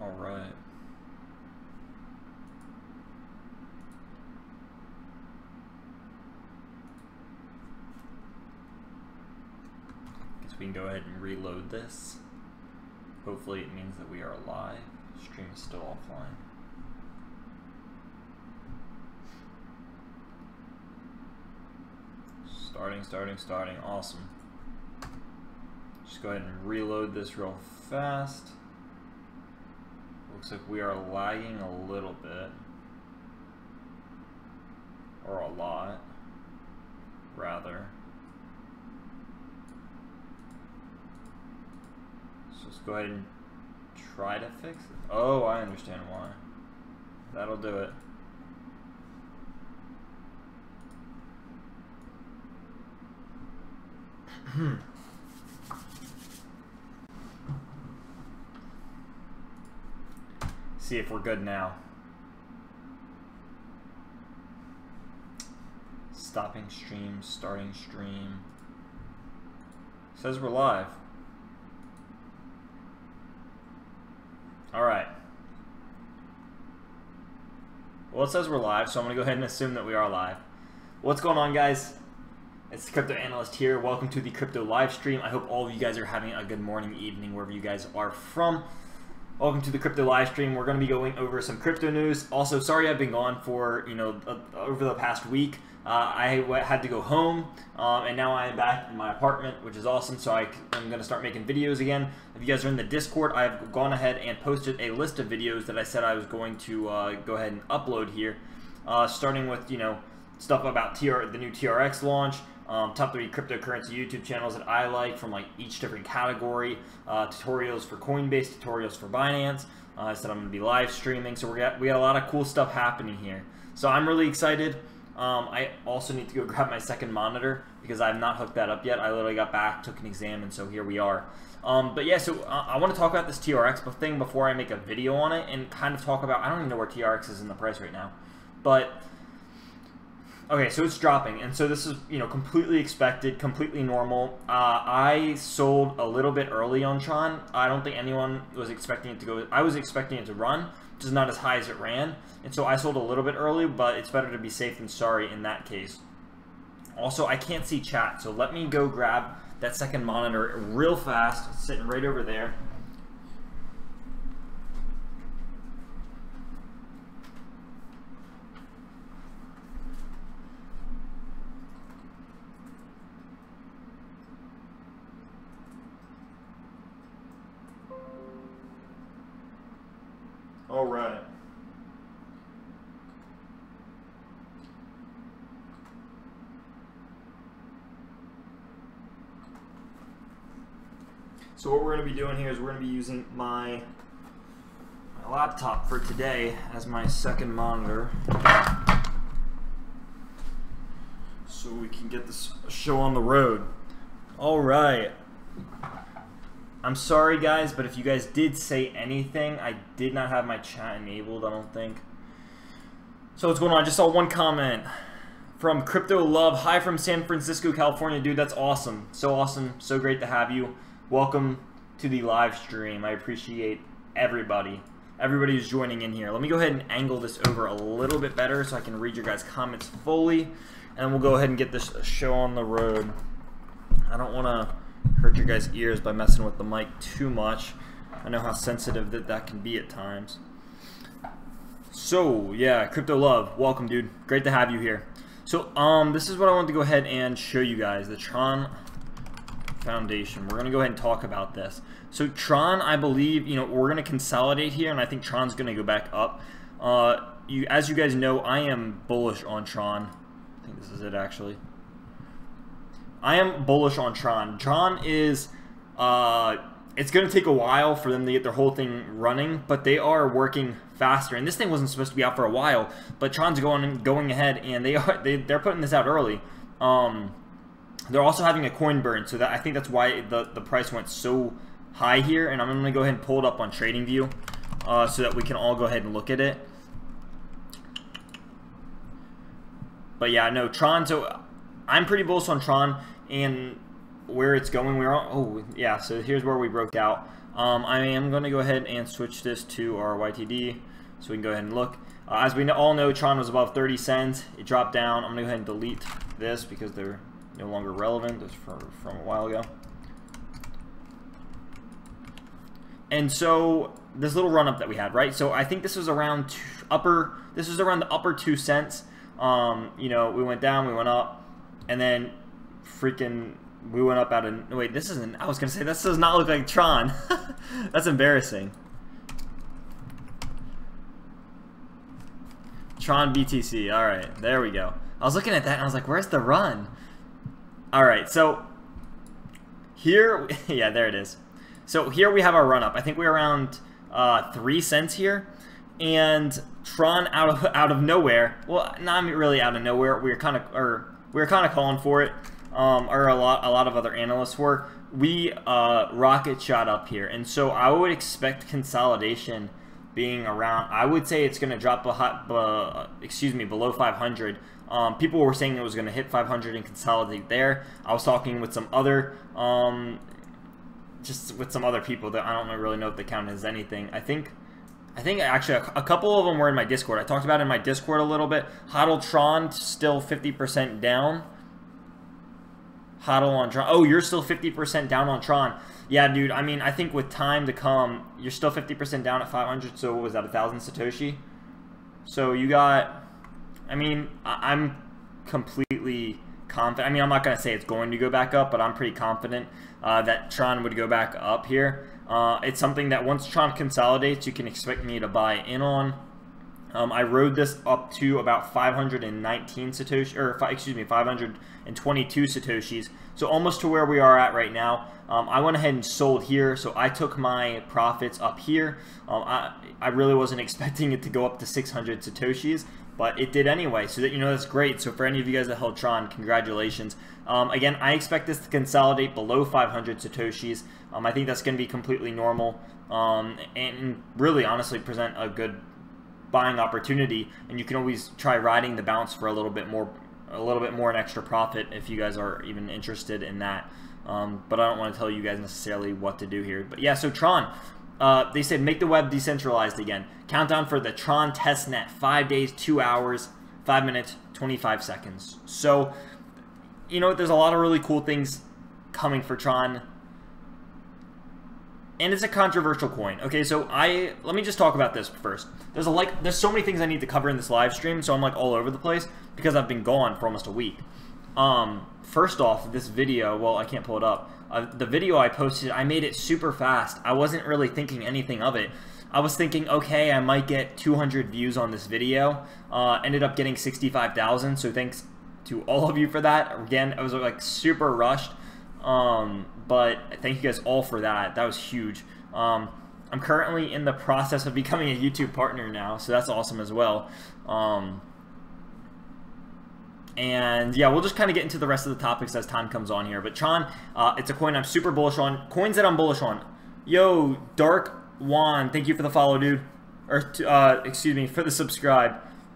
All right. Guess we can go ahead and reload this. Hopefully it means that we are live. Stream is still offline. Starting. Awesome. Just go ahead and reload this real fast. Looks like we are lagging a little bit. Or a lot, rather. So let's go ahead and try to fix it. Oh, I understand why. That'll do it. See if we're good now. Stopping stream, starting stream. Says we're live. Alright. Well, it says we're live, so I'm going to go ahead and assume that we are live. What's going on, guys? It's the Crypto Analyst here. Welcome to the Crypto live stream. I hope all of you guys are having a good morning, evening, wherever you guys are from. Welcome to the Crypto live stream. We're going to be going over some crypto news. Also, sorry I've been gone for, over the past week. I had to go home, and now I am back in my apartment, which is awesome. So I'm going to start making videos again. If you guys are in the Discord, I've gone ahead and posted a list of videos that I said I was going to go ahead and upload here, starting with stuff about the new TRX launch. Top 3 cryptocurrency YouTube channels that I like from like each different category, tutorials for Coinbase, tutorials for Binance. I said I'm going to be live streaming, so we got a lot of cool stuff happening here. So I'm really excited. I also need to go grab my second monitor because I have not hooked that up yet. I literally got back, took an exam, and so here we are. But yeah, so I want to talk about this TRX thing before I make a video on it and kind of talk about, I don't even know where TRX is in the price right now, but okay, so it's dropping, and so this is, completely expected, completely normal. I sold a little bit early on Tron. I don't think anyone was expecting it to go. I was expecting it to run, which is not as high as it ran, and so I sold a little bit early, but it's better to be safe than sorry in that case. Also, I can't see chat, so let me go grab that second monitor real fast. It's sitting right over there. All right. So what we're going to be doing here is we're going to be using my laptop for today as my second monitor, so we can get this show on the road. All right. I'm sorry, guys, but if you guys did say anything, I did not have my chat enabled, I don't think. So what's going on? I just saw one comment from Crypto Love. Hi from San Francisco, California. Dude, that's awesome. So awesome. So great to have you. Welcome to the live stream. I appreciate everybody. Everybody who's joining in here. Let me go ahead and angle this over a little bit better so I can read your guys' comments fully. And we'll go ahead and get this show on the road. I don't want to hurt your guys' ears by messing with the mic too much. I know how sensitive that can be at times. So yeah, Crypto Love, welcome, dude. Great to have you here. So this is what I wanted to go ahead and show you guys, the Tron Foundation. We're gonna go ahead and talk about this. So Tron, I believe, we're gonna consolidate here, and I think Tron's gonna go back up. As you guys know, I am bullish on Tron. I think this is it actually. I am bullish on Tron. Tron is, it's going to take a while for them to get their whole thing running, but they are working faster. And this thing wasn't supposed to be out for a while, but Tron's going ahead, and they're putting this out early. They're also having a coin burn, so I think that's why the price went so high here. And I'm going to go ahead and pull it up on TradingView so that we can all go ahead and look at it. But yeah, no, Tron. So I'm pretty bullish on Tron and where it's going. We're on, oh yeah, so here's where we broke out. I am going to go ahead and switch this to our YTD so we can go ahead and look. As we all know, Tron was above 30 cents. It dropped down. I'm going to go ahead and delete this because they're no longer relevant. This is from a while ago. And so this little run up that we had, right? So I think this was around the upper 2 cents. You know, we went down, we went up, and then freaking we went up out of, wait, this isn't, I was gonna say this does not look like Tron. That's embarrassing. Tron BTC. All right, there we go. I was looking at that and I was like, where's the run? All right, so here, yeah, there it is. So here we have our run up. I think we're around 3 cents here, and Tron out of nowhere. Well, not really out of nowhere. We were kind of calling for it, or a lot of other analysts were. We rocket shot up here, and so I would expect consolidation being around. I would say it's going to drop below 500. People were saying it was going to hit 500 and consolidate there. I was talking with some other. Just with some other people that I don't really know if they count as anything. I think actually a couple of them were in my Discord. I talked about it in my Discord a little bit. HODL Tron still 50% down. HODL on Tron. Oh, you're still 50% down on Tron. Yeah, dude. I mean, I think with time to come, you're still 50% down at 500. So what was that, 1,000 Satoshi? So you got. I mean, I'm completely confident. I mean, I'm not going to say it's going to go back up, but I'm pretty confident that Tron would go back up here. It's something that once Tron consolidates, you can expect me to buy in on. I rode this up to about 519 Satoshi, or excuse me, 522 Satoshis. So almost to where we are at right now. I went ahead and sold here, so I took my profits up here. I really wasn't expecting it to go up to 600 Satoshis, but it did anyway, so that, you know, that's great. So for any of you guys that held Tron, congratulations. Again, I expect this to consolidate below 500 Satoshis. I think that's going to be completely normal, and really, honestly, present a good buying opportunity. And you can always try riding the bounce for a little bit more in extra profit if you guys are even interested in that. But I don't want to tell you guys necessarily what to do here. But yeah, so Tron. They said make the web decentralized again. Countdown for the Tron testnet. 5 days, 2 hours, 5 minutes, 25 seconds. So, you know, there's a lot of really cool things coming for Tron. And it's a controversial coin. Okay, so let me just talk about this first. There's so many things I need to cover in this live stream, so I'm like all over the place because I've been gone for almost a week. First off, this video, well, I can't pull it up. The video I posted, I made it super fast. I wasn't really thinking anything of it. I was thinking, okay, I might get 200 views on this video. Ended up getting 65,000, so thanks to all of you for that. Again, I was like super rushed, but thank you guys all for that. That was huge. I'm currently in the process of becoming a YouTube partner now, so that's awesome as well. And yeah, we'll just kind of get into the rest of the topics as time comes on here. But Tron, it's a coin I'm super bullish on. Coins that I'm bullish on. Yo, Dark Juan, thank you for the follow, dude. Or, excuse me, for the subscribe.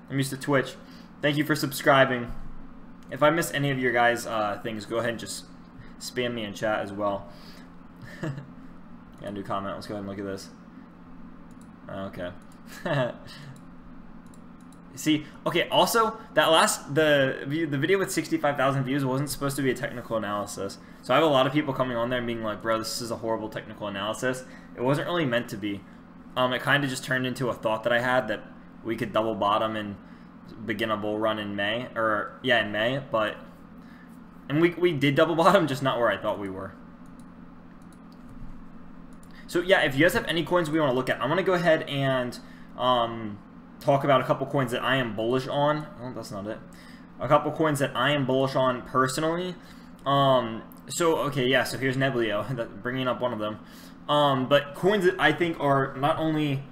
I'm used to Twitch. Thank you for subscribing. If I miss any of your guys' things, go ahead and just spam me in chat as well. Yeah, new comment. Let's go ahead and look at this. Okay. See, okay, also, the video with 65,000 views wasn't supposed to be a technical analysis. So I have a lot of people coming on there and being like, bro, this is a horrible technical analysis. It wasn't really meant to be. It kind of just turned into a thought that I had that we could double bottom and begin a bull run in May. Or, yeah, in May, but... And we did double bottom, just not where I thought we were. So, yeah, if you guys have any coins we want to look at, I'm going to go ahead and... talk about a couple coins that I am bullish on. Oh, that's not it. A couple coins that I am bullish on personally. So, okay, yeah, so here's Neblio, bringing up one of them. But coins that I think are not only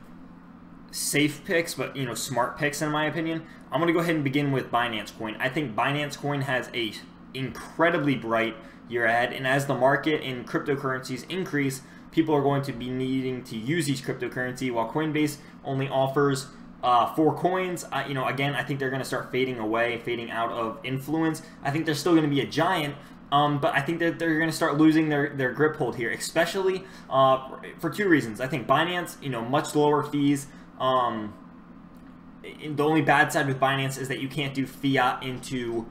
safe picks, but, you know, smart picks in my opinion. I'm going to go ahead and begin with Binance Coin. I think Binance Coin has a incredibly bright year ahead, and as the market in cryptocurrencies increase, people are going to be needing to use these cryptocurrency, while Coinbase only offers 4 coins. Again, I think they're going to start fading away, fading out of influence. I think they're still going to be a giant, But I think that they're going to start losing their grip hold here, especially for two reasons. I think Binance, much lower fees. The only bad side with Binance is that you can't do fiat into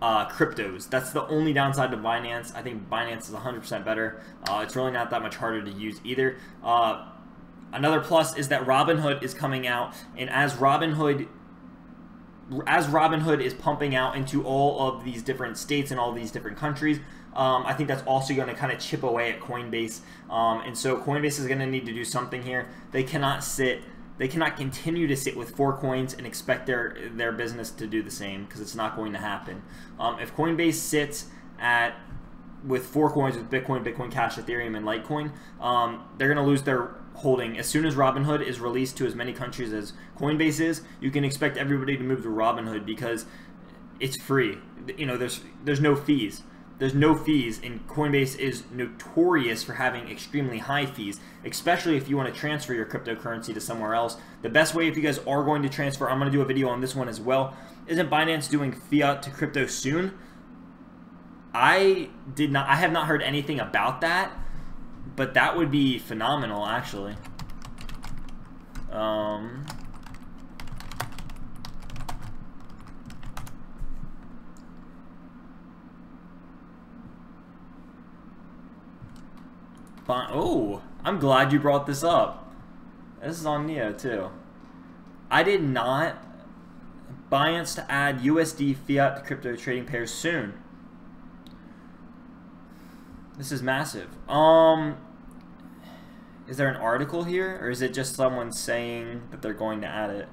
cryptos. That's the only downside to Binance. I think Binance is 100% better. It's really not that much harder to use either. Another plus is that Robinhood is coming out, and as Robinhood is pumping out into all of these different states and all of these different countries, I think that's also going to kind of chip away at Coinbase. And so Coinbase is going to need to do something here. They cannot continue to sit with 4 coins and expect their business to do the same, because it's not going to happen. If Coinbase sits with 4 coins, with Bitcoin, Bitcoin Cash, Ethereum, and Litecoin, they're going to lose their holding. As soon as Robinhood is released to as many countries as Coinbase is, you can expect everybody to move to Robinhood because it's free. There's no fees. There's no fees, and Coinbase is notorious for having extremely high fees, especially if you want to transfer your cryptocurrency to somewhere else. The best way, if you guys are going to transfer, I'm going to do a video on this one as well. Isn't Binance doing fiat to crypto soon? I have not heard anything about that, but that would be phenomenal, actually. Oh, I'm glad you brought this up. This is on Neo too. I did not. Binance to add USD fiat to crypto trading pairs soon. This is massive. Is there an article here, or is it just someone saying that they're going to add it?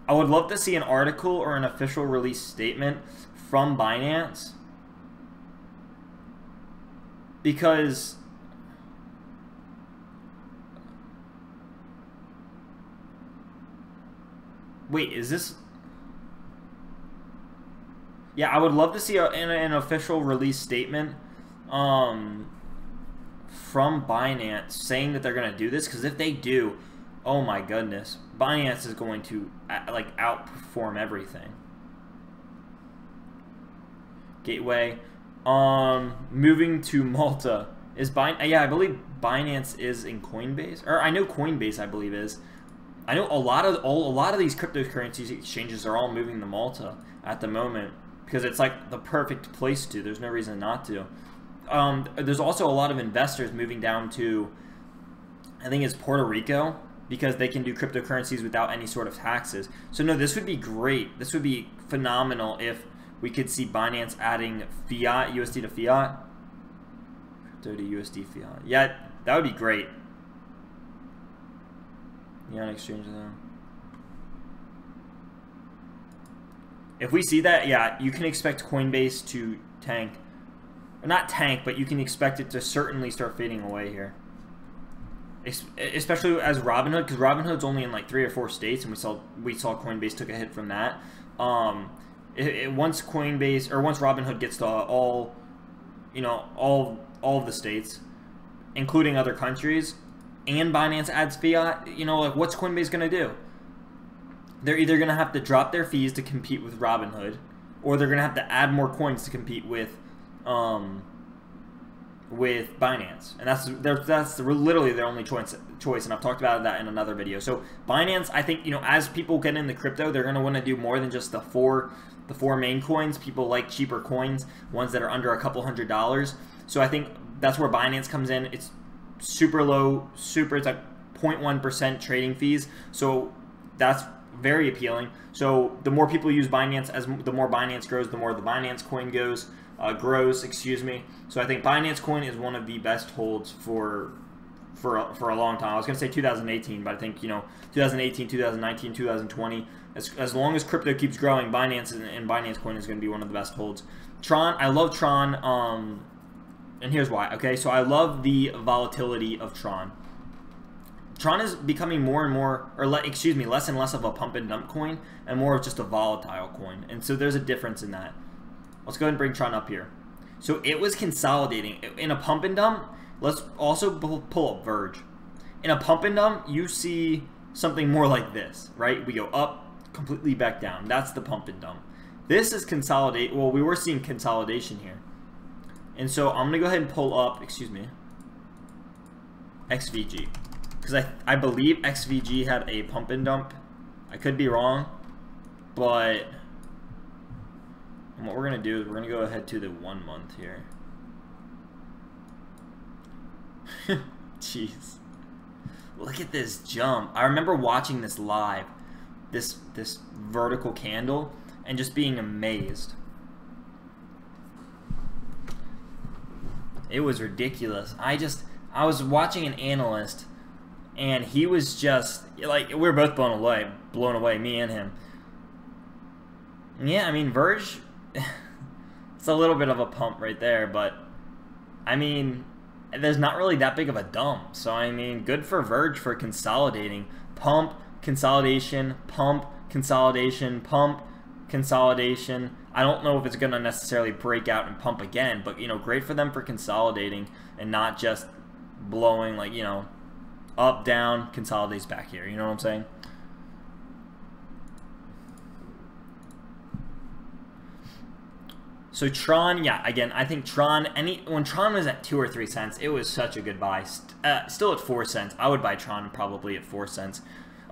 I would love to see an article or an official release statement from Binance, because wait, is this? Yeah, I would love to see an official release statement from Binance saying that they're going to do this, because if they do, oh my goodness, Binance is going to like outperform everything. Gateway, moving to Malta is yeah, I believe Binance is in Coinbase, or I know Coinbase I believe is. I know a lot of these cryptocurrency exchanges are all moving to Malta at the moment because it's like the perfect place to. There's no reason not to. There's also a lot of investors moving down to, I think it's Puerto Rico, because they can do cryptocurrencies without any sort of taxes. So no, this would be great. This would be phenomenal if we could see Binance adding fiat, USD to fiat. Crypto to USD fiat. Yeah, that would be great. Yeah, on exchange though. If we see that, yeah, you can expect Coinbase to tank. Not tank, but you can expect it to certainly start fading away here. Especially as Robinhood, because Robinhood's only in like 3 or 4 states, and we saw Coinbase took a hit from that. Once Coinbase, or once Robinhood gets to all of the states, including other countries, and Binance adds fiat, like what's Coinbase gonna do? They're either gonna have to drop their fees to compete with Robinhood, or they're gonna have to add more coins to compete with Binance, and that's literally their only choice, and I've talked about that in another video. So Binance, I think, as people get into crypto, they're going to want to do more than just the four main coins. People like cheaper coins, ones that are under a couple $100. So I think that's where Binance comes in. It's super low, it's like 0.1% trading fees, so that's very appealing. So the more people use Binance, the more Binance grows, the more the Binance coin grows, excuse me. So I think Binance coin is one of the best holds for a long time. I was going to say 2018, but I think 2018, 2019, 2020, as long as crypto keeps growing, Binance and Binance coin is going to be one of the best holds. Tron, I love Tron, and here's why. Okay, so I love the volatility of Tron. Tron is becoming more and more, less and less of a pump and dump coin and more of just a volatile coin, and so there's a difference in that. Let's go ahead and bring Tron up here. So it was consolidating. In a pump and dump, let's also pull up Verge. In a pump and dump, you see something more like this, right? We go up, completely back down. That's the pump and dump. This is consolidate. Well, we were seeing consolidation here. And so I'm going to go ahead and pull up, excuse me, XVG. Because I believe XVG had a pump and dump. I could be wrong, but what we're going to do is we're going to go ahead to the 1 month here. Jeez. Look at this jump. I remember watching this live, this vertical candle, and just being amazed. It was ridiculous. I was watching an analyst, and he was just like, we were both blown away, me and him. And yeah, I mean, Verge, it's a little bit of a pump right there, but I mean, there's not really that big of a dump. So I mean, good for Verge for consolidating. Pump, consolidation, pump, consolidation, pump, consolidation. I don't know if it's going to necessarily break out and pump again, but you know, great for them for consolidating and not just blowing, like, you know, up, down, consolidates back here. You know what I'm saying? So Tron, yeah, again, I think Tron, when Tron was at 2 or 3 cents, it was such a good buy. Still at 4 cents. I would buy Tron probably at 4 cents.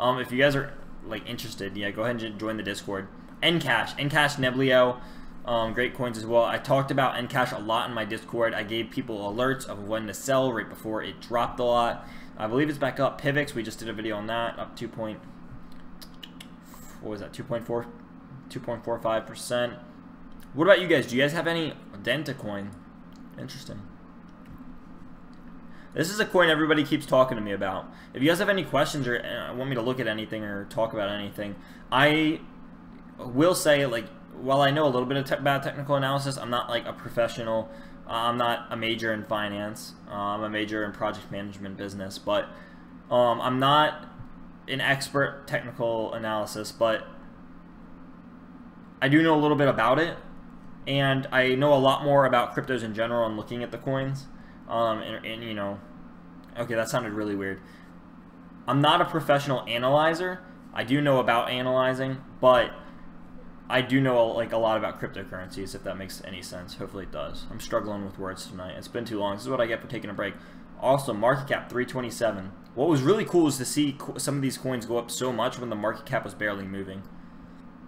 If you guys are like interested, yeah, go ahead and join the Discord. Encash, Neblio, great coins as well. I talked about Encash a lot in my Discord. I gave people alerts of when to sell right before it dropped a lot. I believe it's back up. Pivx, we just did a video on that, up 2.45%. What about you guys? Do you guys have any Dentacoin? Interesting. This is a coin everybody keeps talking to me about. If you guys have any questions or want me to look at anything or talk about anything, I will say, like, while I know a little bit of about technical analysis, I'm not like a professional. I'm not a major in finance. I'm a major in project management business, but I'm not an expert technical analysis, but I do know a little bit about it. And I know a lot more about cryptos in general and looking at the coins. And you know, okay, that sounded really weird. I'm not a professional analyzer. I do know about analyzing, but I do know like a lot about cryptocurrencies, if that makes any sense. Hopefully it does. I'm struggling with words tonight. It's been too long. This is what I get for taking a break. Also, market cap 327. What was really cool is to see some of these coins go up so much when the market cap was barely moving.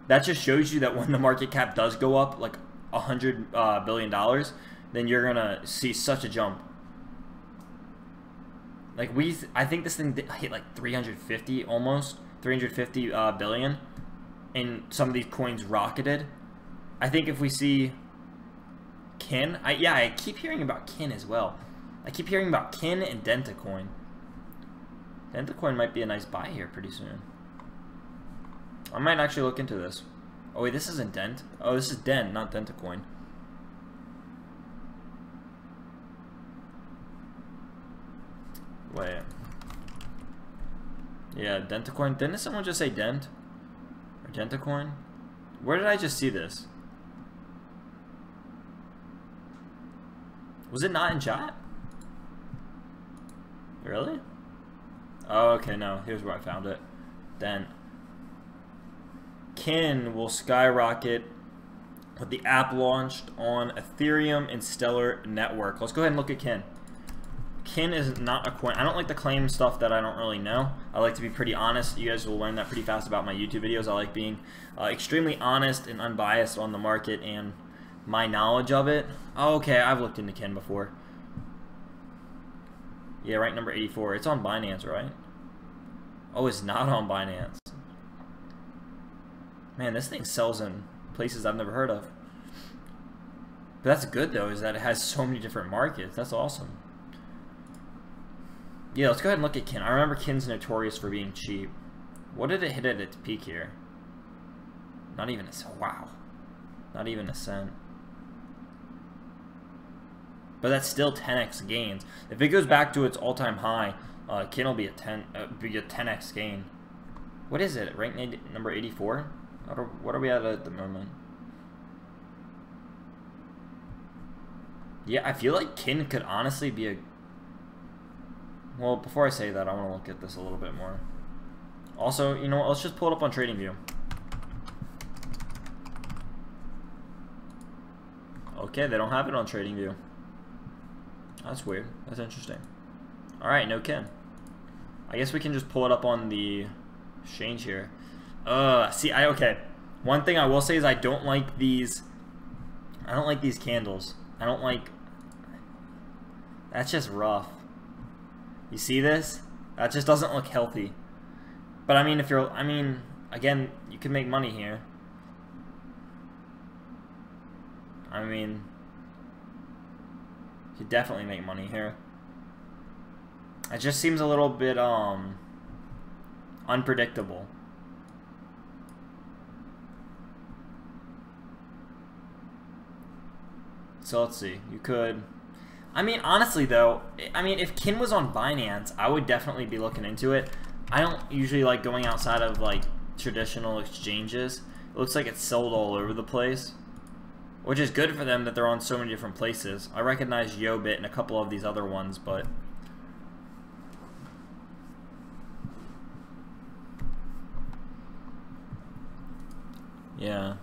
That just shows you that when the market cap does go up, like $100 billion, then you're gonna see such a jump. Like I think this thing hit like 350, almost 350 billion, and some of these coins rocketed. I think if we see Kin, I keep hearing about Kin as well. I keep hearing about Kin and Dentacoin. Dentacoin might be a nice buy here pretty soon. I might actually look into this. Oh wait, this isn't Dent. Oh, this is Den, not Dentacoin. Wait. Yeah, Dentacoin. Didn't someone just say Dent? Or Dentacoin? Where did I just see this? Was it not in chat? Really? Oh, okay, no. Here's where I found it. Dent. Kin will skyrocket with the app launched on Ethereum and Stellar Network. Let's go ahead and look at Kin. Kin is not a coin. I don't like to claim stuff that I don't really know. I like to be pretty honest. You guys will learn that pretty fast about my YouTube videos. I like being extremely honest and unbiased on the market and my knowledge of it. Oh, okay, I've looked into Kin before. Yeah, right, number 84. It's on Binance, right? Oh, it's not on Binance. Man, this thing sells in places I've never heard of. But that's good, though, is that it has so many different markets. That's awesome. Yeah, let's go ahead and look at Kin. I remember Kin's notorious for being cheap. What did it hit at its peak here? Not even a cent. Wow. Not even a cent. But that's still 10x gains. If it goes back to its all-time high, Kin will be a 10x gain. What is it? Rank number 84? What are we at the moment? Yeah, I feel like Kin could honestly be a... Well, before I say that, I want to look at this a little bit more. Also, you know what? Let's just pull it up on TradingView. Okay, they don't have it on TradingView. That's weird. That's interesting. Alright, no kin. I guess we can just pull it up on the exchange here. See, okay. One thing I will say is I don't like these candles. I don't like... That's just rough. You see this? That just doesn't look healthy. But I mean, if you're... I mean, again, you can make money here. I mean... You could definitely make money here. It just seems a little bit, unpredictable. So let's see. You could... I mean, honestly, though, I mean, if kin was on Binance, I would definitely be looking into it. I don't usually like going outside of, like, traditional exchanges. It looks like it's sold all over the place, which is good for them that they're on so many different places. I recognize Yobit and a couple of these other ones, but... Yeah.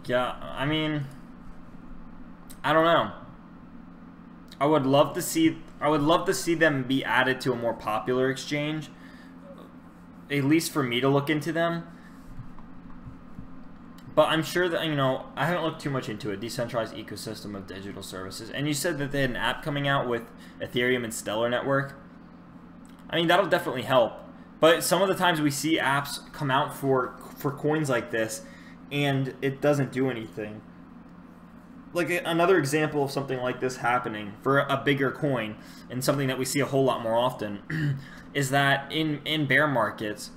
Yeah, I mean, I don't know. I would love to see them be added to a more popular exchange. At least for me to look into them. But I'm sure that, you know, I haven't looked too much into it. Decentralized ecosystem of digital services. And you said that they had an app coming out with Ethereum and Stellar Network. I mean, that'll definitely help. But some of the times we see apps come out for coins like this, and it doesn't do anything. Like another example of something like this happening for a bigger coin, and something that we see a whole lot more often, is that in bear markets,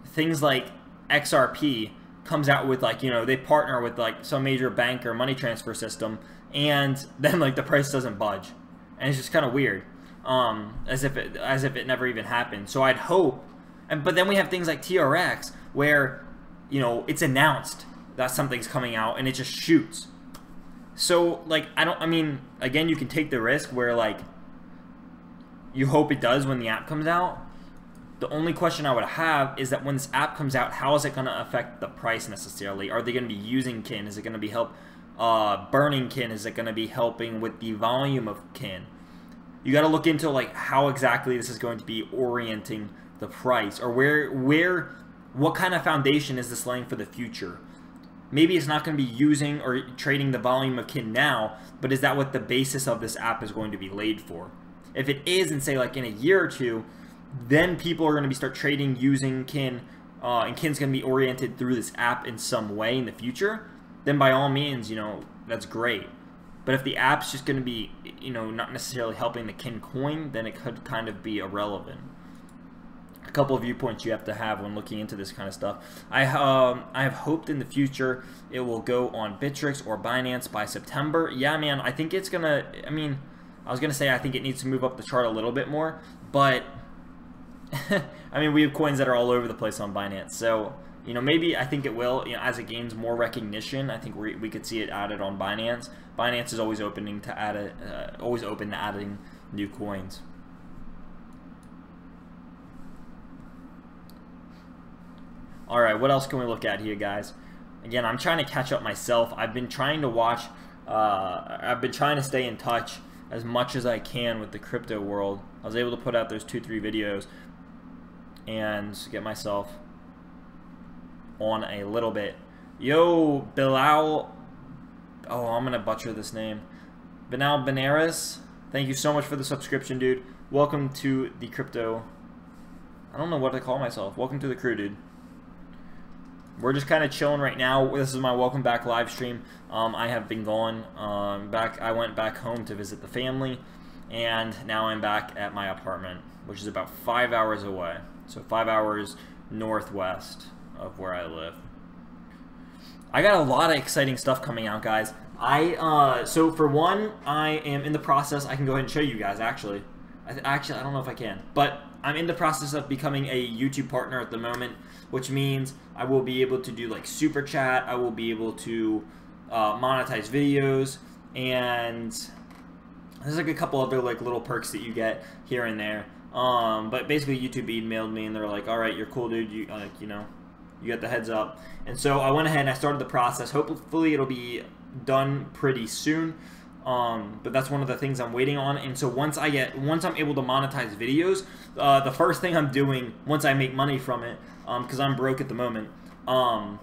things like XRP comes out with, like, you know, they partner with like some major bank or money transfer system, and then like the price doesn't budge, and it's just kind of weird, as if it never even happened. So I'd hope, but then we have things like TRX where, you know, it's announced that something's coming out and it just shoots. So like I mean, again, you can take the risk where like you hope it does when the app comes out. The only question I would have is that when this app comes out, how is it going to affect the price necessarily? Are they going to be using kin? Is it going to be burning kin? Is it going to be helping with the volume of kin? You got to look into like how exactly this is going to be orienting the price, or what kind of foundation is this laying for the future? Maybe it's not going to be using or trading the volume of kin now, but is that what the basis of this app is going to be laid for? If it is, and say like in a year or two, then people are going to start trading using kin, and kin's going to be oriented through this app in some way in the future, then by all means, you know, that's great. But if the app's just going to be, you know, not necessarily helping the kin coin, then it could kind of be irrelevant. A couple of viewpoints you have to have when looking into this kind of stuff. I have hoped in the future it will go on Bittrex or Binance by September. Yeah, man, I think it's gonna. I mean, I was gonna say I think it needs to move up the chart a little bit more, but I mean, we have coins that are all over the place on Binance, so you know, maybe I think it will. You know, as it gains more recognition, I think we could see it added on Binance. Binance is always opening to add it, always open to adding new coins. Alright, what else can we look at here, guys? Again, I'm trying to catch up myself. I've been trying to watch, I've been trying to stay in touch as much as I can with the crypto world. I was able to put out those 2-3 videos and get myself on a little bit. Yo, Bilal, oh, I'm going to butcher this name. Bilal Benares, thank you so much for the subscription, dude. Welcome to the crypto, I don't know what to call myself. Welcome to the crew, dude. We're just kind of chilling right now. This is my welcome back live stream. I have been gone I went back home to visit the family, and now I'm back at my apartment, which is about 5 hours away. So 5 hours northwest of where I live. I got a lot of exciting stuff coming out, guys. So for one, I am in the process. I can go ahead and show you guys, actually. I don't know if I can, but I'm in the process of becoming a YouTube partner at the moment, which means I will be able to do like super chat. I will be able to monetize videos, and there's like a couple other like little perks that you get here and there. But basically, YouTube emailed me and they're like, "All right, you're cool, dude. You know, You get the heads up. And so I went ahead and I started the process. Hopefully it'll be done pretty soon. But that's one of the things I'm waiting on. And so once I'm able to monetize videos, the first thing I'm doing once I make money from it, because I'm broke at the moment, not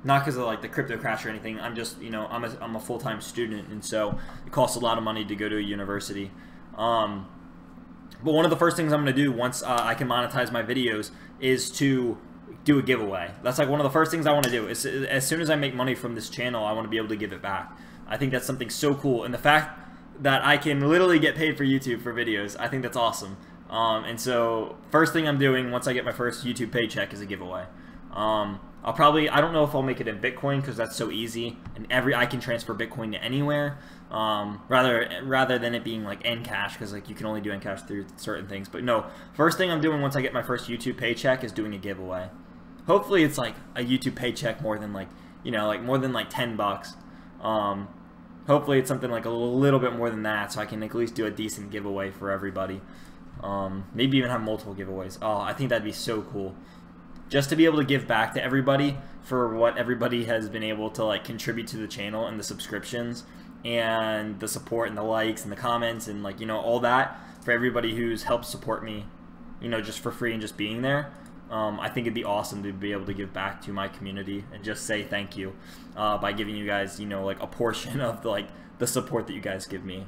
because of like the crypto crash or anything. I'm just, you know, I'm a full-time student, and so it costs a lot of money to go to a university. But one of the first things I'm going to do once I can monetize my videos is to do a giveaway. That's like one of the first things I want to do. As soon as I make money from this channel, I want to be able to give it back. I think that's something so cool. And the fact that I can literally get paid for YouTube for videos, I think that's awesome. And so first thing I'm doing once I get my first YouTube paycheck is a giveaway. I don't know if I'll make it in Bitcoin because that's so easy, and I can transfer Bitcoin to anywhere. Rather than it being like Encash, because like you can only do Encash through certain things. But no, first thing I'm doing once I get my first YouTube paycheck is doing a giveaway. Hopefully it's like a YouTube paycheck more than like, you know, like more than like $10. Hopefully it's something like a little bit more than that, so I can at least do a decent giveaway for everybody. Maybe even have multiple giveaways. Oh, I think that'd be so cool. Just to be able to give back to everybody for what everybody has been able to like contribute to the channel, and the subscriptions and the support and the likes and the comments and like, you know, all that for everybody who's helped support me, you know, just for free and just being there. I think it'd be awesome to be able to give back to my community and just say thank you by giving you guys, you know, like a portion of the support that you guys give me.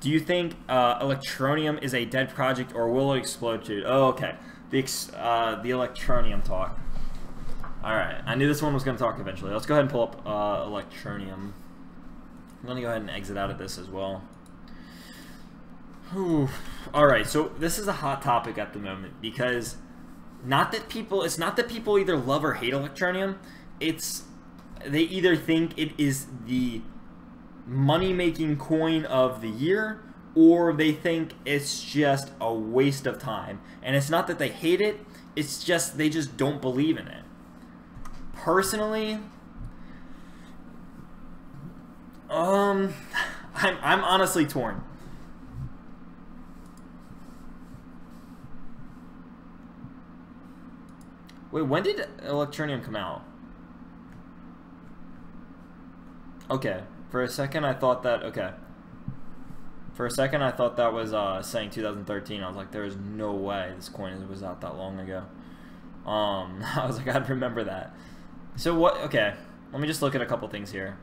Do you think Electroneum is a dead project, or will it explode too? Oh, okay. The Electroneum talk. Alright, I knew this one was going to talk eventually. Let's go ahead and pull up Electroneum. I'm going to go ahead and exit out of this as well. Alright, so this is a hot topic at the moment, because it's not that people either love or hate Electroneum. They either think it is the money-making coin of the year, or they think it's just a waste of time. And it's not that they hate it, it's just they just don't believe in it. Personally, I'm honestly torn. Wait, when did Electroneum come out? Okay, for a second I thought that, okay. For a second, I thought that was saying 2013. I was like, there's no way this coin was out that long ago. I was like, I'd remember that. So what? Okay, let me just look at a couple things here.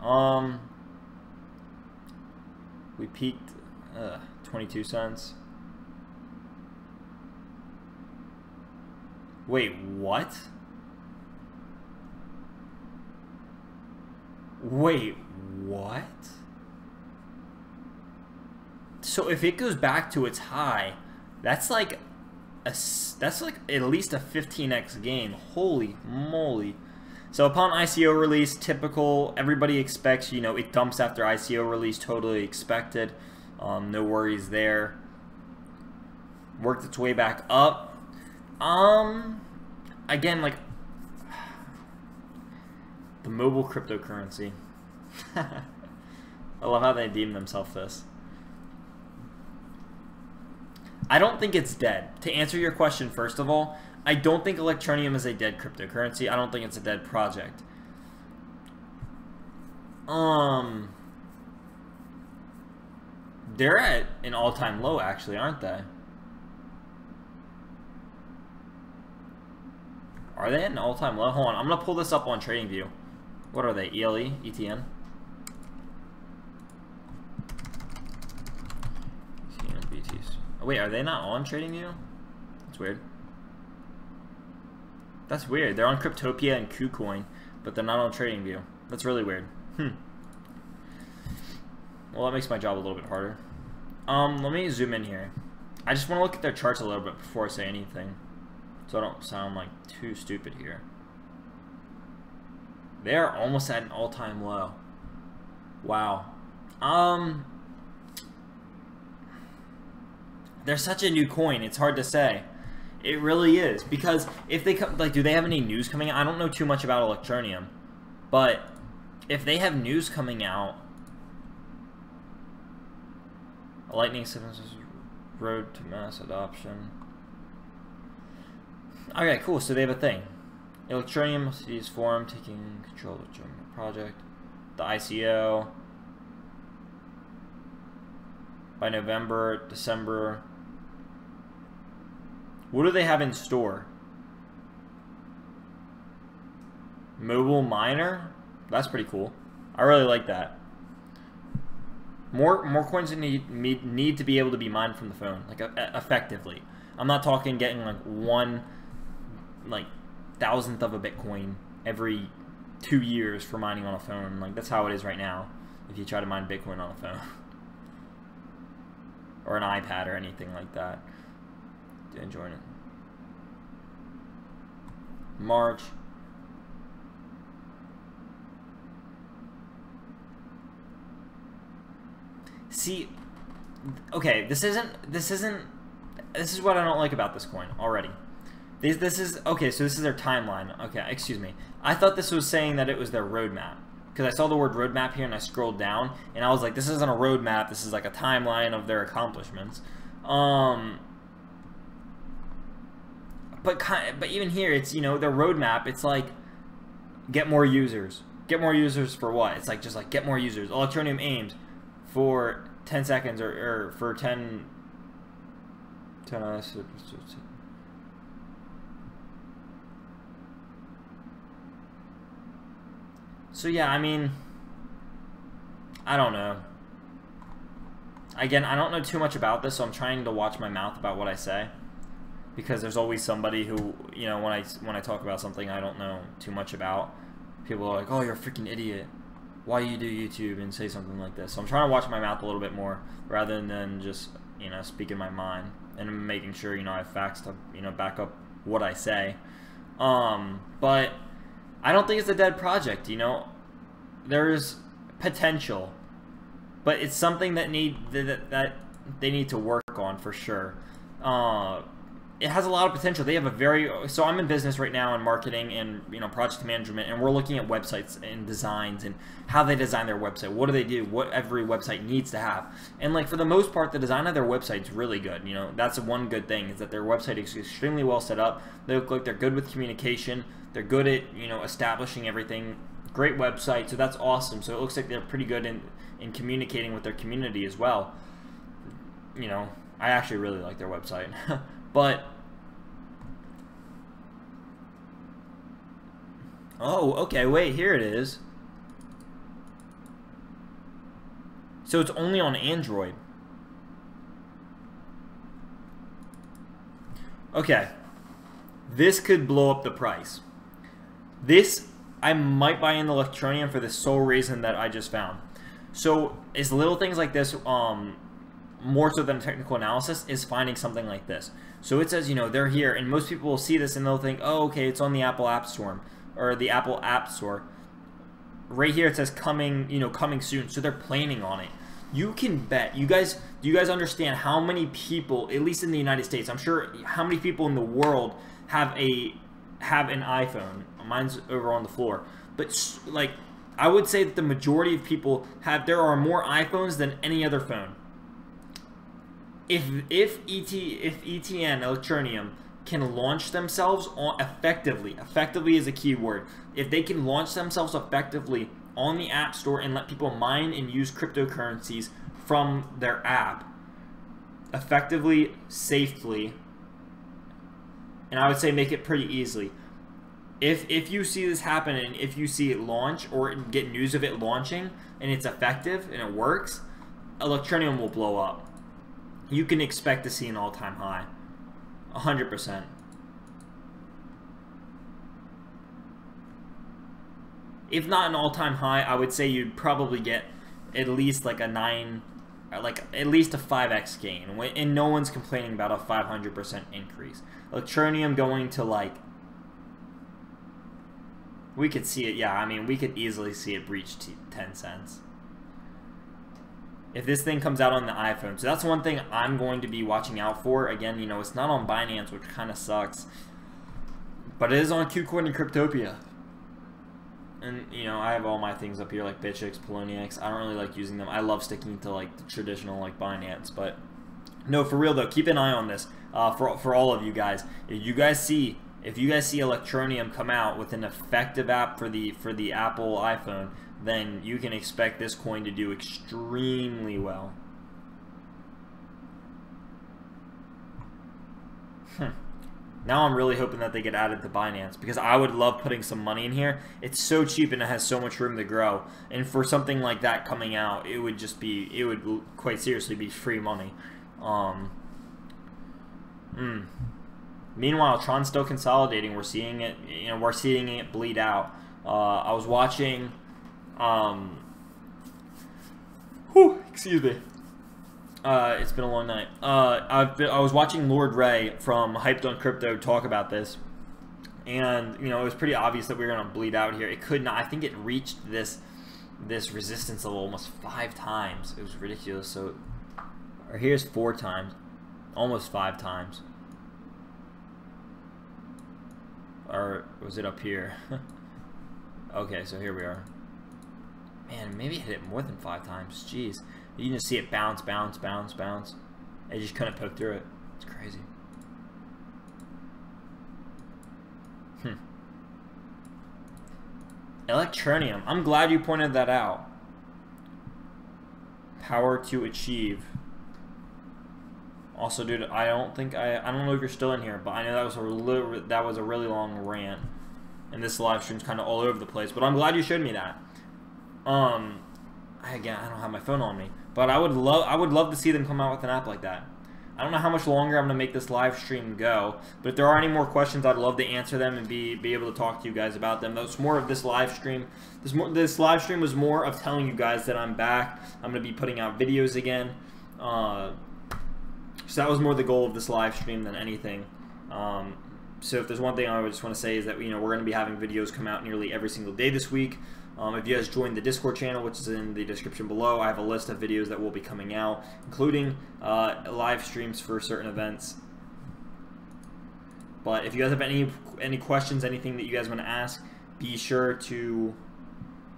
We peaked 22 cents. Wait, what? Wait, what? So if it goes back to its high, that's like at least a 15x gain. Holy moly. So upon ICO release, typical, everybody expects, you know, it dumps after ICO release, totally expected. No worries there. Worked its way back up. Again, like the mobile cryptocurrency. I love how they deem themselves this. I don't think it's dead. To answer your question, first of all, I don't think Electroneum is a dead cryptocurrency. I don't think it's a dead project. They're at an all-time low, actually, aren't they? Are they at an all-time low? Hold on, I'm gonna pull this up on TradingView. What are they? ELE? ETN? Wait, are they not on TradingView? That's weird. That's weird. They're on Cryptopia and KuCoin, but they're not on TradingView. That's really weird. Well, that makes my job a little bit harder. Let me zoom in here. I just want to look at their charts a little bit before I say anything, so I don't sound like too stupid here. They are almost at an all-time low. Wow. They're such a new coin, it's hard to say. It really is, because if they come, like, do they have any news coming out? I don't know too much about Electroneum, but if they have news coming out, a Lightning road to mass adoption. Okay, cool. So they have a thing. Electroneum cities forum taking control of the German project. The ICO by November, December. What do they have in store? Mobile miner? That's pretty cool. I really like that. More coins need to be able to be mined from the phone, like effectively. I'm not talking getting like one thousandth of a Bitcoin every 2 years for mining on a phone. Like that's how it is right now. If you try to mine Bitcoin on a phone or an iPad or anything like that. Join it. March. See, okay, this is what I don't like about this coin already. This is, okay, so this is their timeline. Okay, excuse me. I thought this was saying that it was their roadmap. Because I saw the word roadmap here and I scrolled down and I was like, this isn't a roadmap, this is like a timeline of their accomplishments. But even here, it's, you know, their roadmap, it's like, get more users. Get more users for what? It's like, just like, get more users. Electroneum aims for 10 seconds or for 10 so yeah, I mean, I don't know. Again, I don't know too much about this, so I'm trying to watch my mouth about what I say, because there's always somebody who, you know, when I talk about something I don't know too much about, people are like, oh, you're a freaking idiot. Why do you do YouTube and say something like this? So I'm trying to watch my mouth a little bit more rather than just, you know, speaking my mind and making sure, you know, I have facts to, you know, back up what I say. But I don't think it's a dead project, you know. There's potential, but it's something that that they need to work on for sure. It has a lot of potential. They have a very, so I'm in business right now in marketing and, you know, project management, and we're looking at websites and designs and how they design their website. What do they do? What every website needs to have. And like for the most part, the design of their website is really good. You know, that's one good thing, is that their website is extremely well set up. They look like they're good with communication. They're good at, you know, establishing everything. Great website, so that's awesome. So it looks like they're pretty good in communicating with their community as well. You know, I actually really like their website. But oh, okay, wait, here it is. So it's only on Android. Okay. This could blow up the price. This, I might buy in the Electroneum for the sole reason that I just found. So it's little things like this, more so than technical analysis, is finding something like this. So it says, you know, they're here, and most people will see this and they'll think, oh, okay, it's on the Apple App Store, or the Apple App Store. Right here it says coming, you know, coming soon. So they're planning on it. You can bet. Do you guys understand how many people, at least in the United States, I'm sure how many people in the world have an iPhone? Mine's over on the floor. But like, I would say that the majority of people there are more iPhones than any other phone. If ETN, Electroneum, can launch themselves effectively is a key word. If they can launch themselves effectively on the App Store and let people mine and use cryptocurrencies from their app effectively, safely, and I would say make it pretty easily. If you see this happen, and if you see it launch or get news of it launching and it's effective and it works, Electroneum will blow up. You can expect to see an all-time high. 100%. If not an all-time high, I would say you'd probably get at least like at least a 5x gain, and no one's complaining about a 500% increase. Electroneum going to like, we could see it, yeah, I mean, we could easily see it breach 10 cents. If this thing comes out on the iPhone. So that's one thing I'm going to be watching out for. Again, you know, it's not on Binance, which kind of sucks. But it is on KuCoin and Cryptopia. And, you know, I have all my things up here, like BitchX, Poloniex. I don't really like using them. I love sticking to, like, the traditional, like, Binance. But, no, for real, though, keep an eye on this for all of you guys. If you guys see if you guys see Electroneum come out with an effective app for the Apple iPhone, then you can expect this coin to do extremely well. Now I'm really hoping that they get added to Binance, because I would love putting some money in here. It's so cheap and it has so much room to grow. And for something like that coming out, it would quite seriously be free money. Meanwhile, Tron's still consolidating. We're seeing it, we're seeing it bleed out. I was watching, excuse me. It's been a long night. I was watching Lord Ray from Hyped on Crypto talk about this, and it was pretty obvious that we were gonna bleed out here. It could not. I think it reached this resistance level almost 5 times. It was ridiculous. So, or here's 4 times, almost 5 times. Or was it up here? Okay, so here we are. Man, maybe it hit it more than 5 times. Jeez. You can just see it bounce, bounce, bounce, bounce. I just couldn't poke through it. It's crazy. Electroneum. I'm glad you pointed that out. Power to achieve. Also, dude, I don't know if you're still in here, but I know that was a really long rant, and this live stream's kind of all over the place. But I'm glad you showed me that. Again, I don't have my phone on me, but I would love to see them come out with an app like that. I don't know how much longer I'm gonna make this live stream go, but if there are any more questions, I'd love to answer them and be able to talk to you guys about them. That's more of this live stream. This live stream was more of telling you guys that I'm back. I'm gonna be putting out videos again. So that was more the goal of this live stream than anything. So if there's one thing I would just want to say is that we're going to be having videos come out nearly every single day this week. If you guys join the Discord channel, which is in the description below, I have a list of videos that will be coming out, including live streams for certain events. But if you guys have any questions, anything that you guys want to ask, be sure to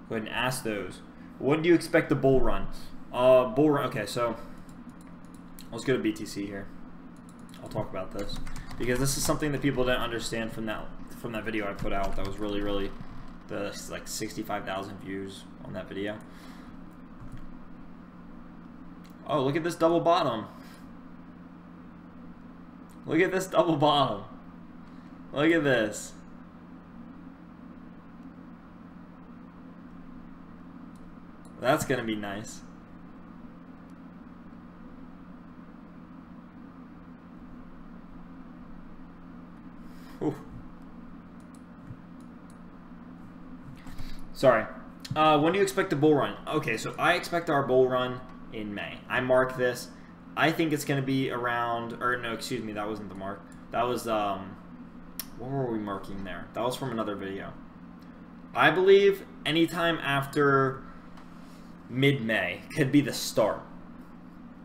go ahead and ask those. When do you expect the bull run? Okay, so let's go to BTC here. I'll talk about this because this is something that people didn't understand from that video I put out. That was really like 65,000 views on that video. Oh, look at this double bottom. Look at this double bottom. Look at this. That's gonna be nice. Ooh. Sorry. When do you expect the bull run? Okay, so I expect our bull run in May. I marked this. I think it's going to be around, or no, excuse me, that wasn't the mark. That was, what were we marking there? That was from another video. I believe anytime after mid-May could be the start.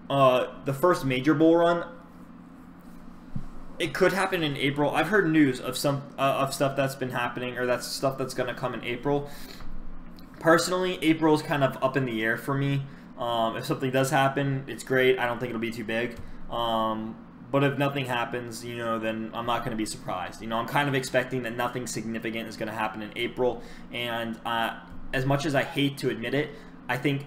The first major bull run, it could happen in April. I've heard news of some stuff that's been happening, or that's stuff that's going to come in April. Personally, April is kind of up in the air for me. If something does happen, it's great. I don't think it'll be too big. But if nothing happens, then I'm not going to be surprised. I'm kind of expecting that nothing significant is going to happen in April. And as much as I hate to admit it, I think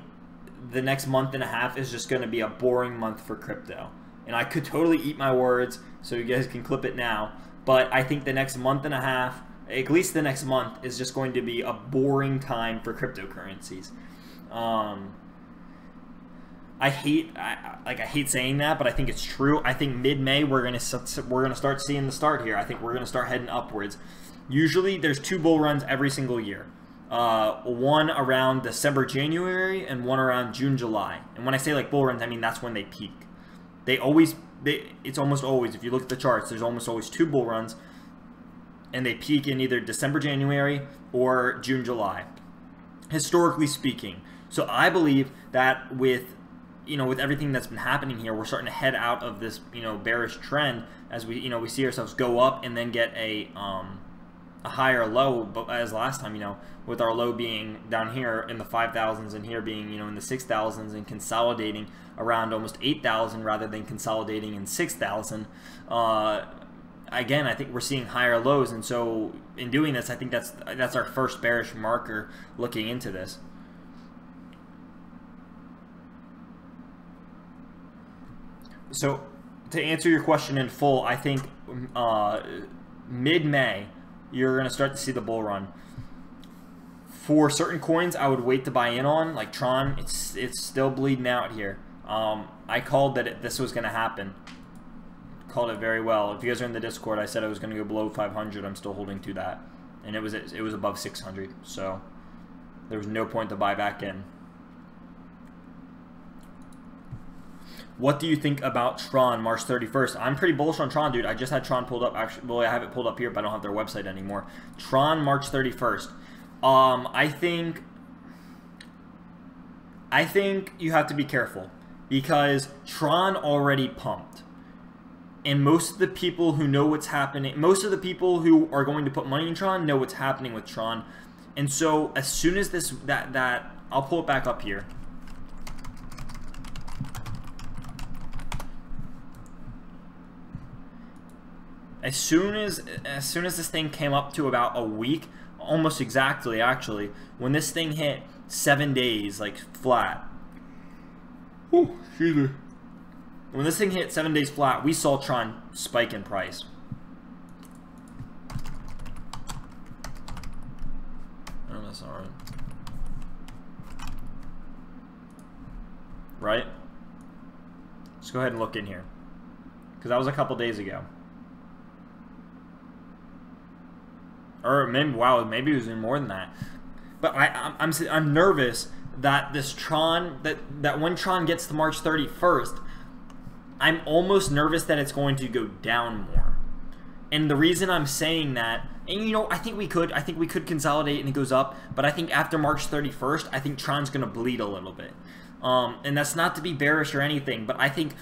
the next month and a half is just going to be a boring month for crypto. And I could totally eat my words, so you guys can clip it now. But I think the next month and a half, at least the next month, is just going to be a boring time for cryptocurrencies. I hate saying that, but I think it's true. I think mid-May we're gonna start seeing the start here. I think we're gonna start heading upwards. Usually, there's 2 bull runs every single year. One around December, January, and one around June, July. And when I say like bull runs, I mean that's when they peak. It's almost always, if you look at the charts, there's almost always 2 bull runs, and they peak in either December, January, or June, July, historically speaking. So I believe that with everything that's been happening here, we're starting to head out of this, bearish trend as we see ourselves go up and then get a higher low, but as last time, with our low being down here in the 5,000s and here being, in the 6,000s and consolidating around almost 8,000 rather than consolidating in 6,000. I again, I think we're seeing higher lows, and so in doing this, I think that's our first bearish marker looking into this. So to answer your question in full, I think mid-May you're going to start to see the bull run. For certain coins, I would wait to buy in on, like Tron. It's still bleeding out here. I called that this was going to happen. Called it very well. If you guys are in the Discord, I said I was going to go below 500. I'm still holding to that, and it was above 600. So there was no point to buy back in. What do you think about Tron March 31st? I'm pretty bullish on Tron, dude. I just had Tron pulled up. Actually, well, I have it pulled up here, but I don't have their website anymore. Tron March 31st. I think you have to be careful because Tron already pumped. And most of the people who know what's happening, most of the people who are going to put money in Tron know what's happening with Tron. And so as soon as I'll pull it back up here. As soon as this thing came up to about a week, almost exactly actually, when this thing hit 7 days like flat. Oh, excuse me. When this thing hit 7 days flat, we saw Tron spike in price. Oh, that's all right. Right? Let's go ahead and look in here, because that was a couple days ago. Or maybe, wow, maybe it was even more than that. But I'm nervous that this Tron, that when Tron gets to March 31st, I'm almost nervous that it's going to go down more. And the reason I'm saying that, and you know, I think we could consolidate and it goes up, but I think after March 31st, I think Tron's going to bleed a little bit. And that's not to be bearish or anything, but I think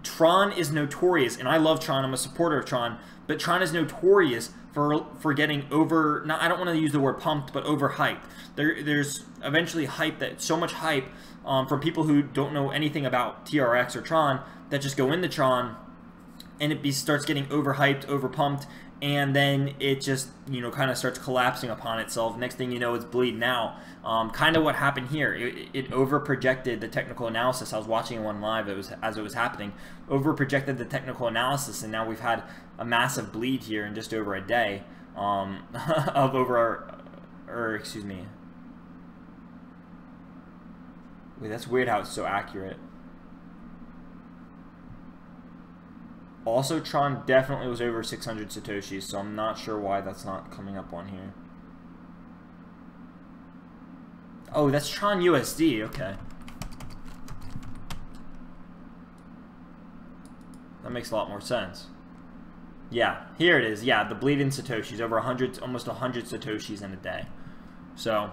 Tron is notorious, and I love Tron, I'm a supporter of Tron, but Tron is notorious for getting over, I don't want to use the word pumped, but overhyped. There's eventually hype, so much hype from people who don't know anything about TRX or Tron that just go into Tron, and it starts getting overhyped, overpumped, and then it just, you know, kind of starts collapsing upon itself. Next thing you know, it's bleeding out. Kind of what happened here. It overprojected the technical analysis. I was watching one live as it was happening. Overprojected the technical analysis, and now we've had a massive bleed here in just over a day of excuse me. Wait, that's weird how it's so accurate. Also, Tron definitely was over 600 Satoshis, so I'm not sure why that's not coming up on here. Oh, that's Tron USD, okay. That makes a lot more sense. Yeah, here it is. Yeah, the bleed in Satoshis, over 100, almost 100 Satoshis in a day. So,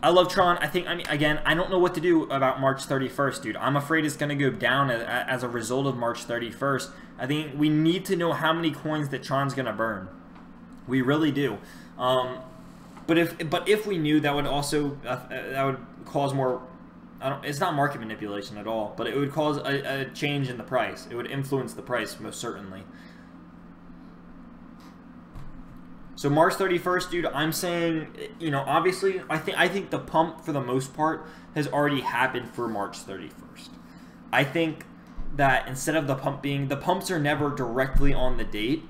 I love Tron. I mean, again, I don't know what to do about March 31st, dude. I'm afraid it's going to go down as a result of March 31st. I think we need to know how many coins that Tron's going to burn. We really do. But if we knew, that would also that would cause more. It's not market manipulation at all, but it would cause a change in the price. It would influence the price most certainly. So March 31st, dude, I'm saying, you know, obviously, I think the pump for the most part has already happened for March 31st. I think that instead of the pumps are never directly on the date.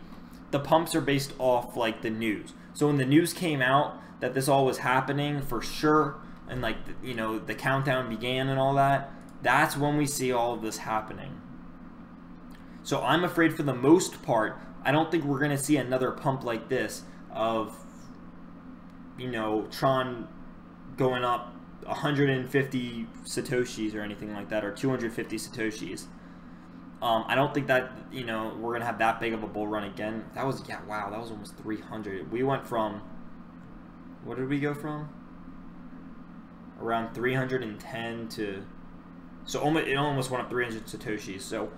The pumps are based off like the news. So when the news came out that this all was happening for sure, and like, you know, the countdown began and all that, that's when we see all of this happening. So I'm afraid for the most part, I don't think we're going to see another pump like this of, you know, Tron going up 150 Satoshis or anything like that, or 250 Satoshis. I don't think that, you know, we're going to have that big of a bull run again. That was, yeah, wow, that was almost 300. We went from, what did we go from? Around 310 to, so it almost went up 300 Satoshis. So,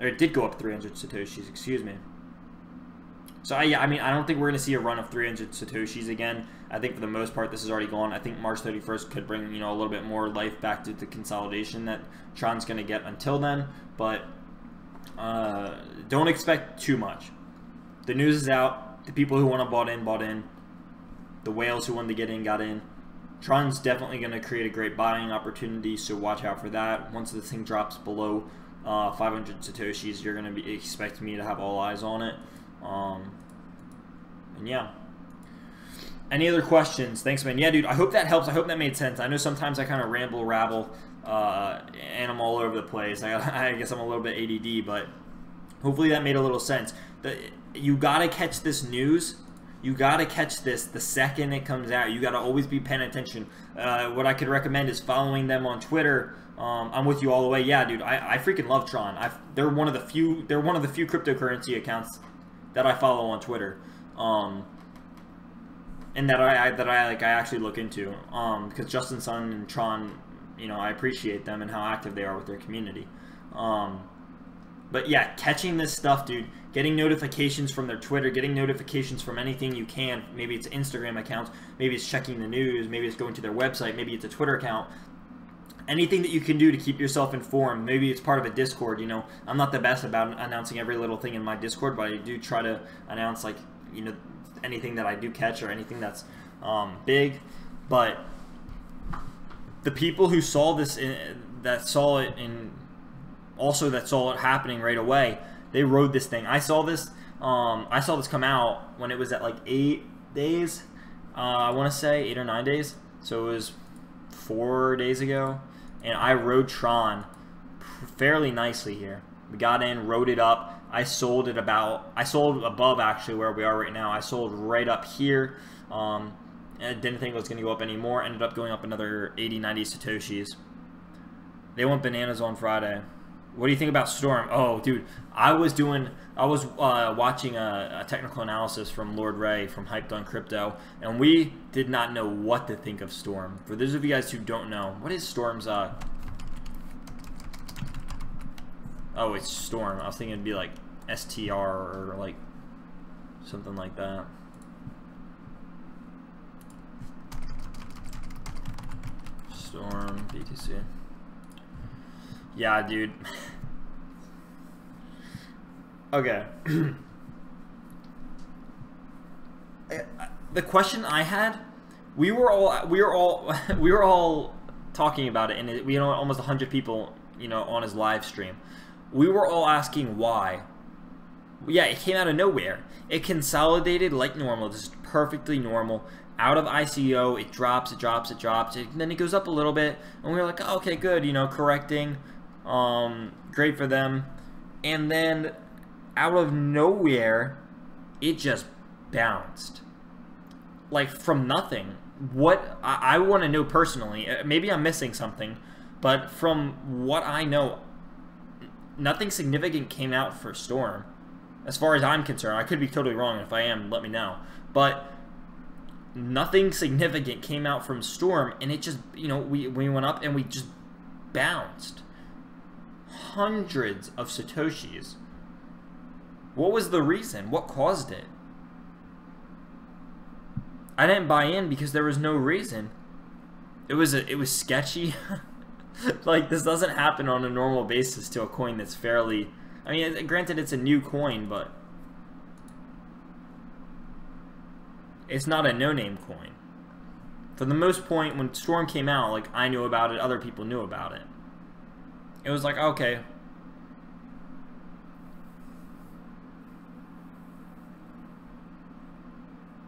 or it did go up 300 Satoshis, excuse me. So, yeah, I mean, I don't think we're going to see a run of 300 Satoshis again. I think for the most part, this is already gone. I think March 31st could bring, you know, a little bit more life back to the consolidation that Tron's going to get until then. But Don't expect too much. The news is out. The people who want to bought in. The whales who wanted to get in got in. Tron's definitely going to create a great buying opportunity, so watch out for that. Once this thing drops below 500 Satoshis, you're going to be expect me to have all eyes on it. And yeah. Any other questions? Thanks, man. Yeah, dude, I hope that helps. I hope that made sense. I know sometimes I kind of rabble, and I'm all over the place. I guess I'm a little bit ADD, but hopefully that made a little sense. You got to catch this news. You got to catch this the second it comes out. You got to always be paying attention. What I could recommend is following them on Twitter. I'm with you all the way. Yeah, dude, I freaking love Tron. They're one of the few cryptocurrency accounts that I follow on Twitter. And that I actually look into. Because Justin Sun and Tron, you know, I appreciate them and how active they are with their community. But yeah, catching this stuff, dude, getting notifications from their Twitter, getting notifications from anything you can. Maybe it's Instagram accounts, maybe it's checking the news, maybe it's going to their website, maybe it's a Twitter account. Anything that you can do to keep yourself informed. Maybe it's part of a Discord, you know. I'm not the best about announcing every little thing in my Discord, but I do try to announce, like, you know, anything that I do catch or anything that's big. But the people who saw this, that saw it happening right away, they rode this thing. I saw this come out when it was at like 8 days. I want to say 8 or 9 days. So it was 4 days ago, and I rode Tron fairly nicely here. We got in, rode it up. I sold above actually where we are right now. I sold right up here. And I didn't think it was going to go up anymore. Ended up going up another 80, 90 Satoshis. They went bananas on Friday. What do you think about Storm? Oh, dude, I was watching a technical analysis from Lord Ray from Hyped on Crypto, and we did not know what to think of Storm. For those of you guys who don't know, what is Storm's oh, it's Storm. I was thinking it'd be like STR or like something like that. Storm BTC. Yeah, dude. Okay. The question I had, we were all talking about it, and we had almost 100 people, you know, on his live stream. We were all asking why. Yeah, it came out of nowhere. It consolidated like normal, just perfectly normal. Out of ICO, it drops, and then it goes up a little bit, and we were like, oh, okay, good, you know, correcting. Great for them. And then out of nowhere, it just bounced. Like from nothing. What I want to know personally, maybe I'm missing something, but from what I know, nothing significant came out for Storm. As far as I'm concerned, I could be totally wrong. If I am, let me know. But nothing significant came out from Storm, and it just, you know, we went up and we just bounced. Hundreds of Satoshis. What was the reason? What caused it? I didn't buy in because there was no reason. It was sketchy. Like, this doesn't happen on a normal basis to a coin that's fairly... I mean, granted, it's a new coin, but it's not a no-name coin. For the most point, when Storm came out, like, I knew about it, other people knew about it. It was like, okay.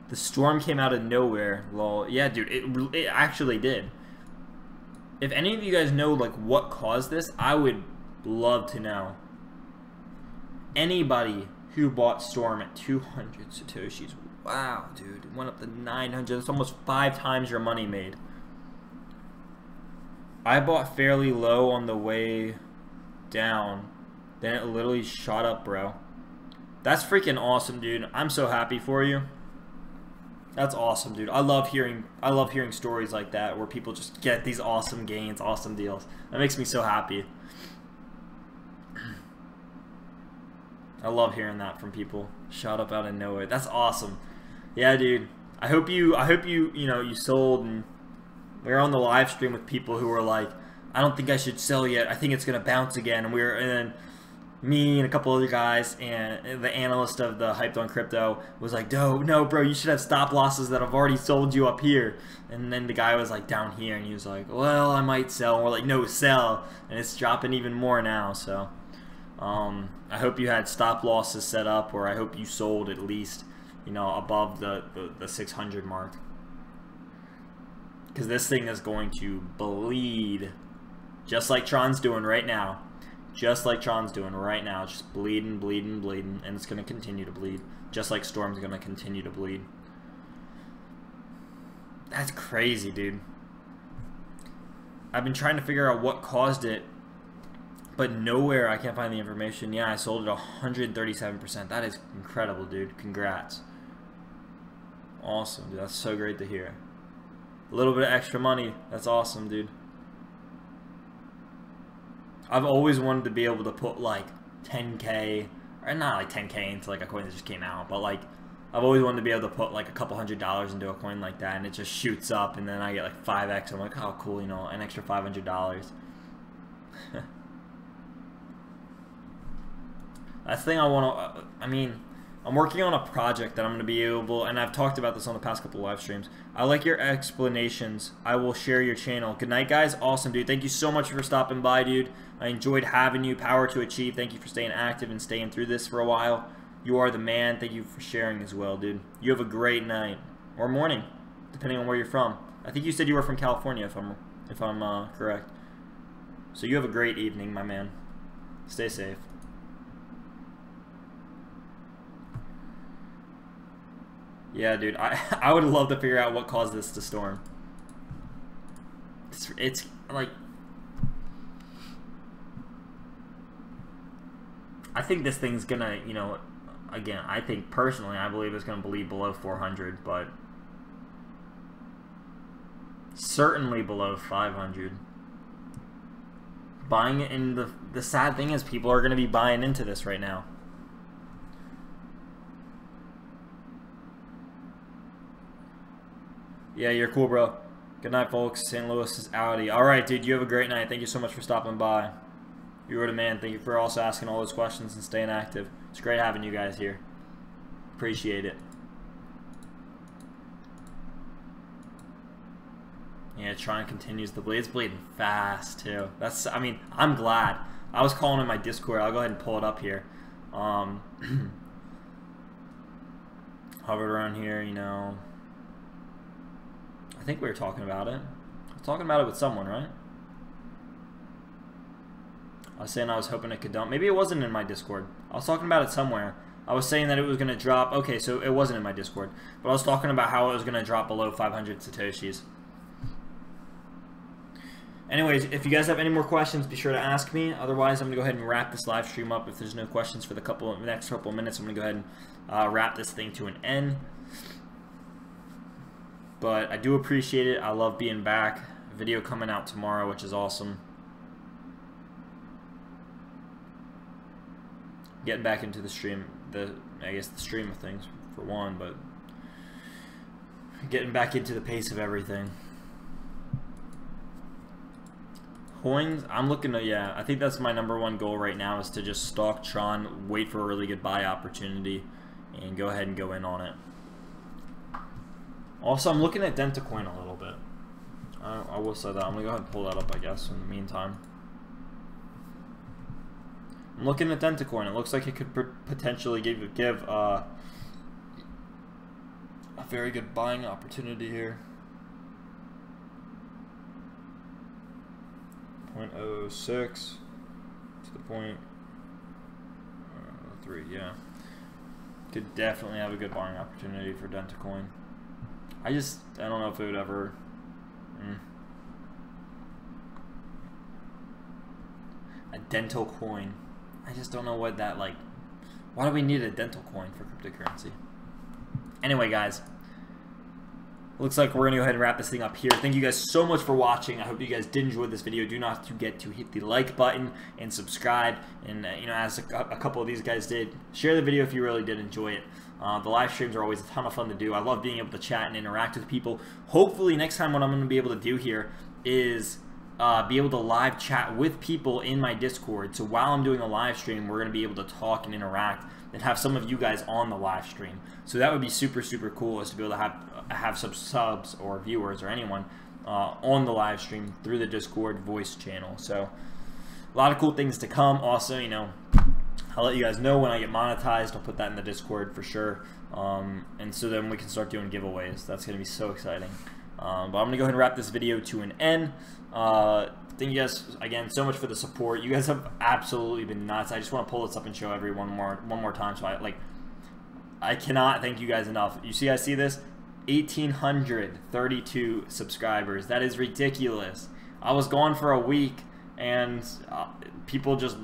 The Storm came out of nowhere, lol. Yeah, dude, it actually did. If any of you guys know, like, what caused this, I would love to know. Anybody who bought Storm at 200 Satoshis. Wow, dude. It went up to 900. That's almost 5 times your money made. I bought fairly low on the way down. Then it literally shot up, bro. That's freaking awesome, dude. I'm so happy for you. That's awesome, dude. I love hearing stories like that where people just get these awesome gains, awesome deals. That makes me so happy. I love hearing that from people. Shot up out of nowhere. That's awesome. Yeah, dude. I hope you know, you sold, and we were on the live stream with people who were like, I don't think I should sell yet. I think it's gonna bounce again. And then me and a couple other guys, and the analyst of the Hyped on Crypto was like, no, bro, you should have stop losses that I've already sold you up here. And then the guy was like down here, and he was like, well, I might sell. And we're like, no, sell. And it's dropping even more now. So I hope you had stop losses set up, or I hope you sold at least, you know, above the 600 mark. Because this thing is going to bleed, just like Tron's doing right now. Just like Tron's doing right now. It's just bleeding, bleeding, bleeding. And it's going to continue to bleed. Just like Storm's going to continue to bleed. That's crazy, dude. I've been trying to figure out what caused it, but nowhere I can't find the information. Yeah, I sold it 137%. That is incredible, dude. Congrats. Awesome, dude. That's so great to hear. A little bit of extra money. That's awesome, dude. I've always wanted to be able to put like 10K, or not like 10K into like a coin that just came out, but like I've always wanted to be able to put like a couple $100s into a coin like that, and it just shoots up, and then I get like 5x. I'm like, oh, cool, you know, an extra $500. That's the thing I want to, I mean, I'm working on a project that I'm going to be able, and I've talked about this on the past couple live streams. I like your explanations. I will share your channel. Good night, guys. Awesome, dude. Thank you so much for stopping by, dude. I enjoyed having you. Power to achieve. Thank you for staying active and staying through this for a while. You are the man. Thank you for sharing as well, dude. You have a great night or morning, depending on where you're from. I think you said you were from California, if I'm correct. So you have a great evening, my man. Stay safe. Yeah, dude, I would love to figure out what caused this to storm. It's like, I think this thing's gonna, you know, again, I think personally, I believe it's gonna bleed below 400, but certainly below 500. Buying it in the sad thing is people are gonna be buying into this right now. Yeah, you're cool, bro. Good night, folks. St. Louis is outie. All right, dude. You have a great night. Thank you so much for stopping by. You were the man. Thank you for also asking all those questions and staying active. It's great having you guys here. Appreciate it. Yeah, Tron continues the bleed. It's bleeding fast, too. That's, I mean, I'm glad. I was calling in my Discord. I'll go ahead and pull it up here. Hovered around here, you know. I think we were talking about it. I was talking about it with someone, right? I was saying I was hoping it could dump. Maybe it wasn't in my Discord. I was talking about it somewhere. I was saying that it was going to drop. Okay, so it wasn't in my Discord. But I was talking about how it was going to drop below 500 Satoshis. Anyways, if you guys have any more questions, be sure to ask me. Otherwise, I'm going to go ahead and wrap this live stream up. If there's no questions for the next couple of minutes, I'm going to go ahead and wrap this thing to an end. But I do appreciate it. I love being back. Video coming out tomorrow, which is awesome. Getting back into the stream, I guess the stream of things for one, but getting back into the pace of everything. Coins, I'm looking to, yeah, I think that's my #1 goal right now, is to just stalk Tron, wait for a really good buy opportunity, and go ahead and go in on it. Also, I'm looking at Dentacoin a little bit. I will say that. I'm going to go ahead and pull that up, I guess, in the meantime. I'm looking at Dentacoin. It looks like it could potentially give a very good buying opportunity here. 0.06 to the 0.3, yeah. Could definitely have a good buying opportunity for Dentacoin. I don't know if it would ever... A dental coin. I just don't know what that, like... Why do we need a dental coin for cryptocurrency? Anyway, guys. Looks like we're going to go ahead and wrap this thing up here. Thank you guys so much for watching. I hope you guys did enjoy this video. Do not forget to hit the like button and subscribe. And, you know, as a couple of these guys did, share the video if you really did enjoy it. The live streams are always a ton of fun to do. I love being able to chat and interact with people. Hopefully next time what I'm going to be able to do here is be able to live chat with people in my Discord. So while I'm doing a live stream, we're going to be able to talk and interact and have some of you guys on the live stream. So that would be super, super cool, is to be able to have some subs or viewers or anyone on the live stream through the Discord voice channel. So a lot of cool things to come. Also, you know, I'll let you guys know when I get monetized. I'll put that in the Discord for sure. And so then we can start doing giveaways. That's going to be so exciting. But I'm going to go ahead and wrap this video to an end. Thank you guys again so much for the support. You guys have absolutely been nuts. I just want to pull this up and show everyone one more time. So I cannot thank you guys enough. You guys see this? 1,832 subscribers. That is ridiculous. I was gone for a week and people just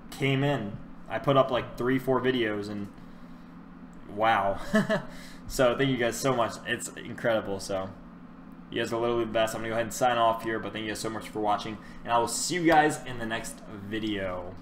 came in. I put up like 3-4 videos and wow. So thank you guys so much. It's incredible. So you guys are literally the best. I'm going to go ahead and sign off here, but thank you guys so much for watching, and I will see you guys in the next video.